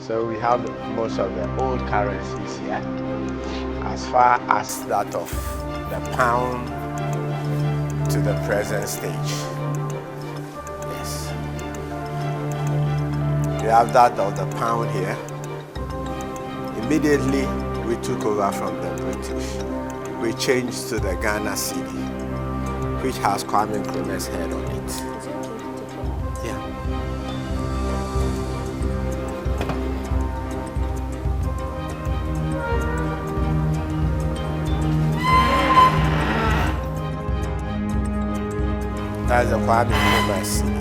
So we have most of the old currencies here, as far as that of the pound to the present stage. Yes. We have that of the pound here. Immediately we took over from the British. We changed to the Ghana cedi, which has Kwame Nkrumah's head on it. Yeah. That's the Kwame Nkrumah cedi.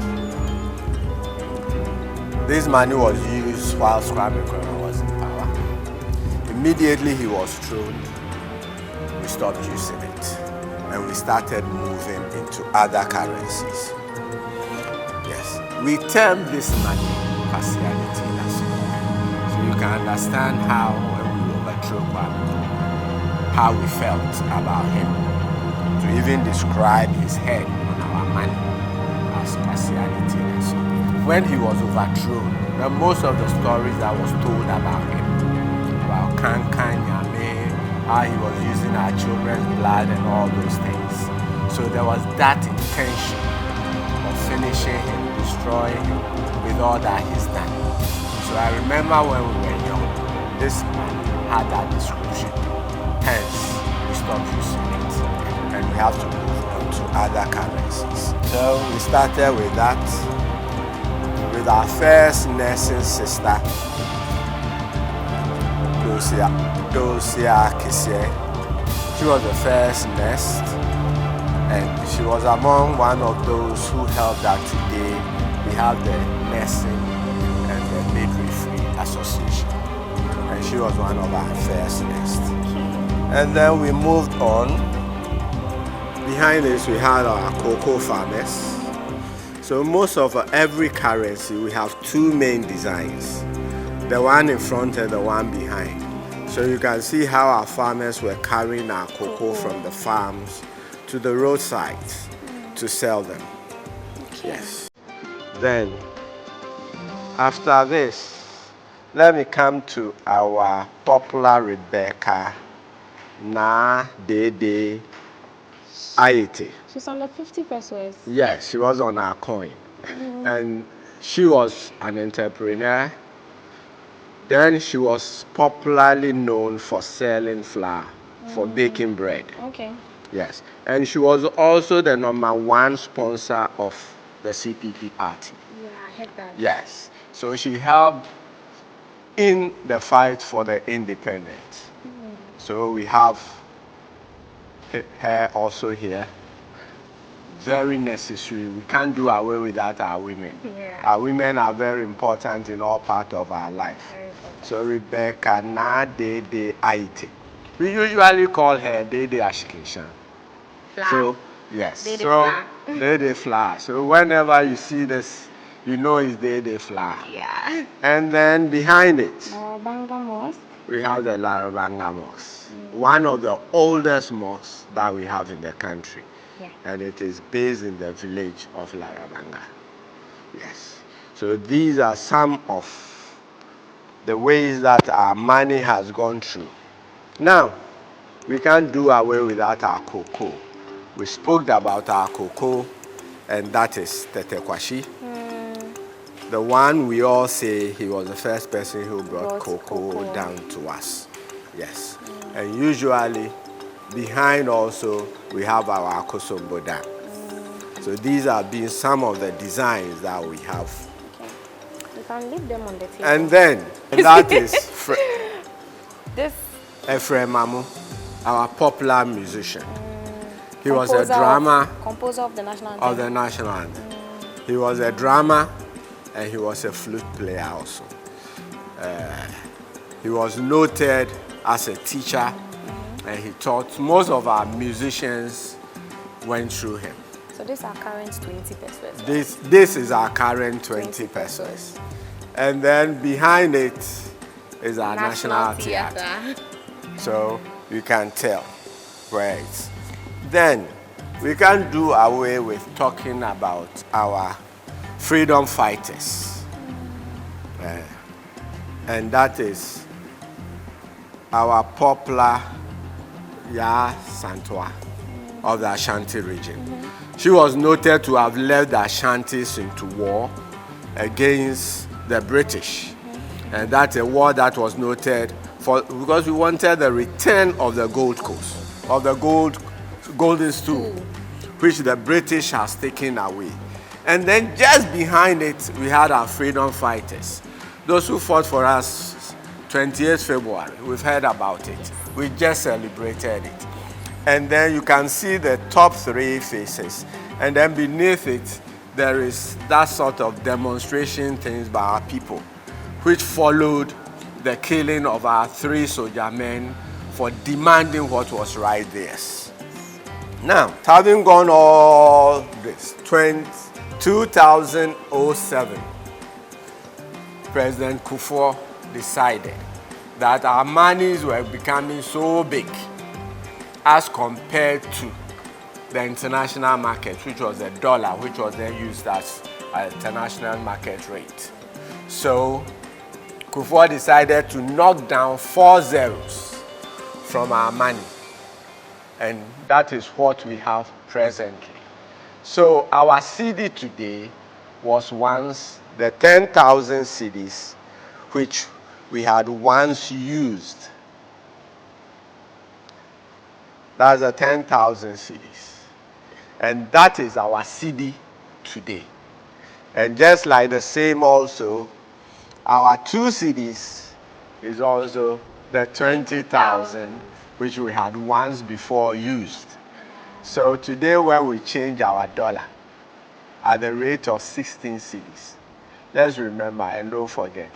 This money was used whilst Kwame Nkrumah was in power. Immediately he was thrown, we stopped using it, and we started moving into other currencies. Yes, we term this money partiality as well. So you can understand how when we overthrew Kwame, how we felt about him. To even describe his head on our money as partiality as well. When he was overthrown, most of the stories that was told about him, about Kankan, Yame, how he was using our children's blood and all those things. So there was that intention of finishing him, destroying him with all that he's done. So I remember when we were young, this man had that description. Hence, we stopped using it. And we have to move on to other currencies. So we started with that, with our first nursing sister, Dosia Kisie. She was the first nurse, and she was among one of those who helped that today we have the Nursing and the Midwifery Association. And she was one of our first nurses. And then we moved on. Behind this, we had our cocoa farmers. So most of every currency, we have two main designs, the one in front and the one behind. So you can see how our farmers were carrying our cocoa from the farms to the roadsides to sell them. Yes. Then, after this, let me come to our popular Rebecca Na Dede Aite. She's on the 50 pesos. Yes, she was on our coin. And she was an entrepreneur. Then she was popularly known for selling flour, for baking bread. Okay. Yes. And she was also the #1 sponsor of the CPP party. Yeah, I heard that. Yes. So she helped in the fight for the independence. So we have her also here. Very necessary. We can't do away without our women. Yeah. Our women are very important in all parts of our life. So Rebecca Na Dede Aite. We usually call her Dede Ashkishan. So yes. Dede so flour. Dede flour. So whenever you see this, you know it's Dede flour. Yeah. And then behind it, Larabanga Mosque. we have the Larabanga Mosque. One of the oldest mosques that we have in the country. Yeah. And it is based in the village of Larabanga. Yes. So these are some of the ways that our money has gone through. Now, we can't do away without our cocoa. We spoke about our cocoa, and that is Tetekwashi. The one we all say he was the first person who brought cocoa down to us. Yes. And usually, behind also, we have our Akosombo Dam. So these have been some of the designs that we have. Okay. You can leave them on the table. And then, that is... This Ephraim Mamu, our popular musician. He was a drummer. Composer of the national anthem. Of the national anthem. He was a drummer and he was a flute player also. He was noted as a teacher and he taught. Most of our musicians went through him. So these are current 20 pesos. This is our current 20 pesos. And then behind it is our National Theatre. So you can tell where it's. Then we can't do away with talking about our freedom fighters. And that is our popular Ya Santua of the Ashanti region. She was noted to have led the Ashantis into war against the British. And that's a war that was noted for because we wanted the return of the Gold Coast, of the golden stool, which the British has taken away. And then just behind it, we had our freedom fighters. Those who fought for us 28th February, we've heard about it. We just celebrated it. And then you can see the top three faces. And then beneath it, there is that sort of demonstration things by our people, which followed the killing of our 3 soldier men for demanding what was right theirs. Now, having gone all this, 2007, President Kufuor decided that our monies were becoming so big as compared to the international market, which was the dollar, which was then used as an international market rate. So Kufuor decided to knock down 4 zeros from our money. And that is what we have presently. So our cedi today was once the 10,000 cedis, which we had once used. That's the 10,000 cedis. And that is our cedi today. And just like the same also, our 2 cedis is also the 20,000, which we had once before used. So today when we change our dollar at the rate of 16 cedis, let's remember and don't forget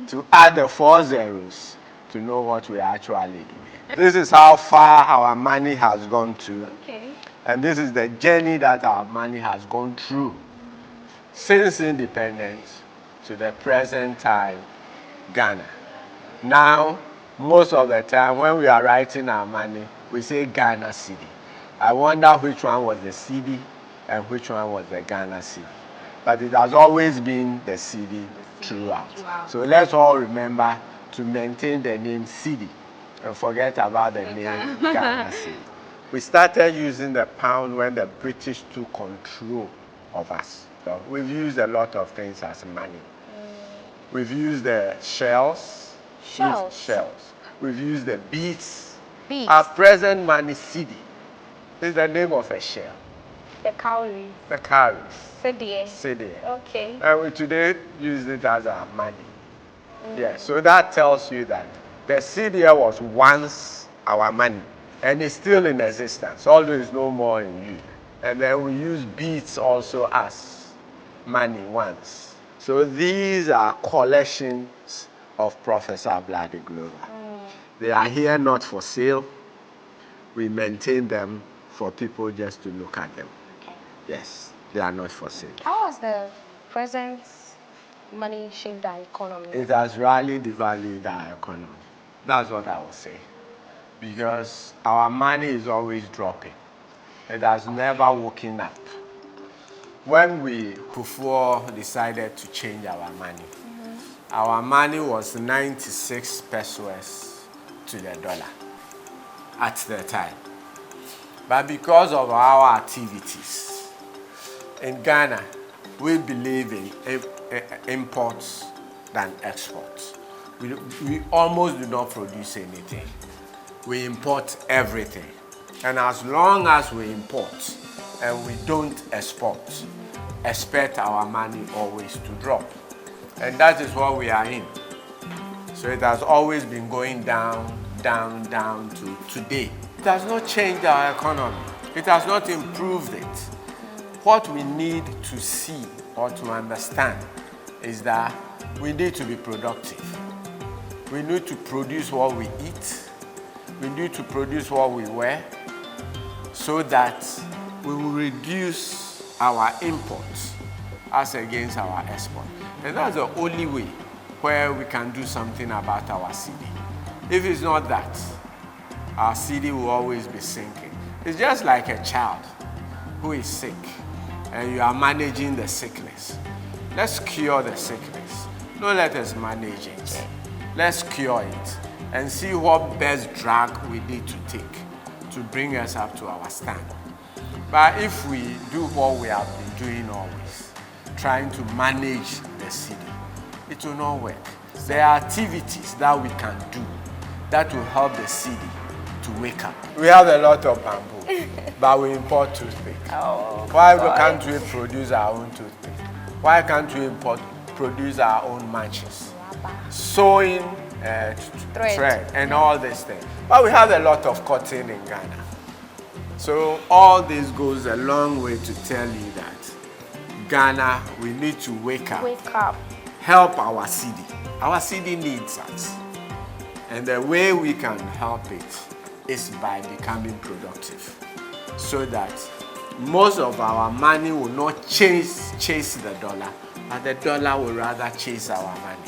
to add the 4 zeros to know what we are actually doing. This is how far our money has gone to. Okay. And this is the journey that our money has gone through since independence to the present time, Ghana. Now, most of the time when we are writing our money, we say Ghana cedi. I wonder which one was the cedi and which one was the Ghana cedi. But it has always been the cedi throughout. So let's all remember to maintain the name cedi and forget about the name Ghana cedi. We started using the pound when the British took control of us. So we've used a lot of things as money. We've used the shells. We've used the beads. Our present money, cedi, is the name of a shell. The cowries. The cowries. CEDI. Okay. And we today use it as our money. Yeah, so that tells you that the cedi was once our money. And it's still in existence, although it's no more in use. And then we use beads also as money once. So these are collections of Professor Vladi Glover. They are here not for sale. We maintain them for people just to look at them. Okay. Yes, they are not for sale. How has the present money shaped our economy? It has really devalued our economy. That's what I will say. Because our money is always dropping. It has never woken up. When Kufuor decided to change our money was 96 pesos to the dollar at the time. But because of our activities in Ghana, we believe in imports than exports. We almost do not produce anything. We import everything. And as long as we import and we don't export, expect our money always to drop. And that is what we are in. So it has always been going down down to today. It has not changed our economy. It has not improved it. What we need to see or to understand is that we need to be productive. We need to produce what we eat. We need to produce what we wear so that we will reduce our imports as against our export. And that's the only way where we can do something about our cedi. If it's not that, our cedi will always be sinking. It's just like a child who is sick and you are managing the sickness. Let's cure the sickness. Don't let us manage it. Let's cure it and see what best drug we need to take to bring us up to our standard. But if we do what we have been doing always, trying to manage the cedi, it will not work. There are activities that we can do that will help the cedi to wake up. We have a lot of bamboo, but we import toothpick. Why can't we produce our own toothpick? Why can't we produce our own matches? Sewing thread and all these things. But we have a lot of cotton in Ghana. So all this goes a long way to tell you that Ghana, we need to wake up. Help our cedi. Our cedi needs us. And the way we can help it is by becoming productive. So that most of our money will not chase the dollar, but the dollar will rather chase our money.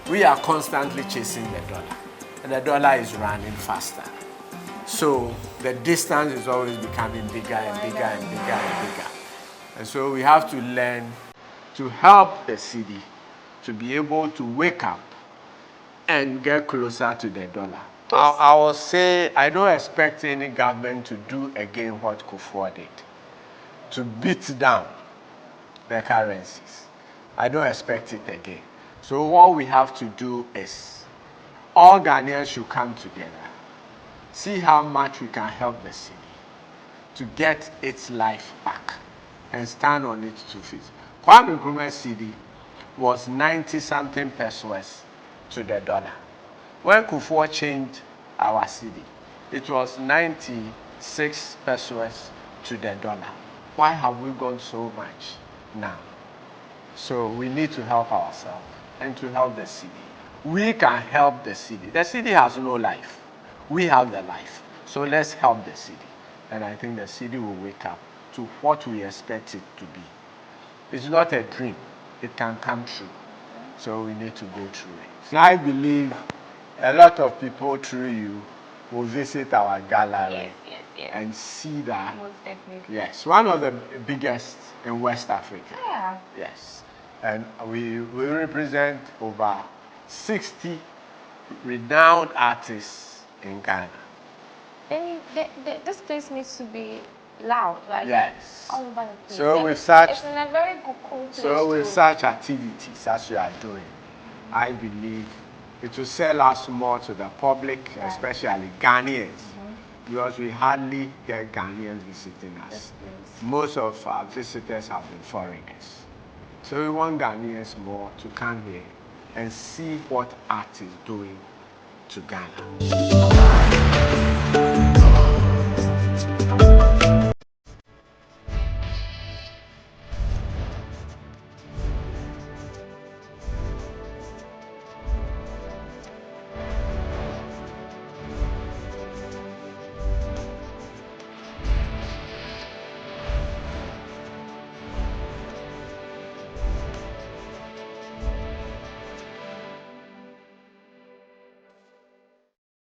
We are constantly chasing the dollar, and the dollar is running faster. So the distance is always becoming bigger and bigger and bigger and bigger. And so we have to learn to help the cedi to be able to wake up and get closer to the dollar. I will say I don't expect any government to do again what Kufuor did, to beat down the currencies. I don't expect it again. So what we have to do is all Ghanaians should come together, see how much we can help the cedi to get its life back and stand on its 2 feet. Kwame Nkrumah's cedi was 90-something pesos to the dollar. When Kufuor changed our cedi, it was 96 pesos to the dollar. Why have we gone so much now? So we need to help ourselves and to help the cedi. We can help the cedi. The cedi has no life. We have the life. So let's help the cedi. And I think the cedi will wake up to what we expect it to be. It's not a dream. It can come true. So we need to go through it. I believe a lot of people through you will visit our gallery and see that. Most definitely. Yes, one of the biggest in West Africa. Yeah. Yes. And we represent over 60 renowned artists in Ghana. This place needs to be loud, like Yes. all over the place. So with such, it's in a very cool place. so with such activities as you are doing, I believe it will sell us more to the public, especially Ghanaians, because we hardly get Ghanaians visiting us. Most of our visitors have been foreigners. So we want Ghanaians more to come here and see what art is doing to Ghana.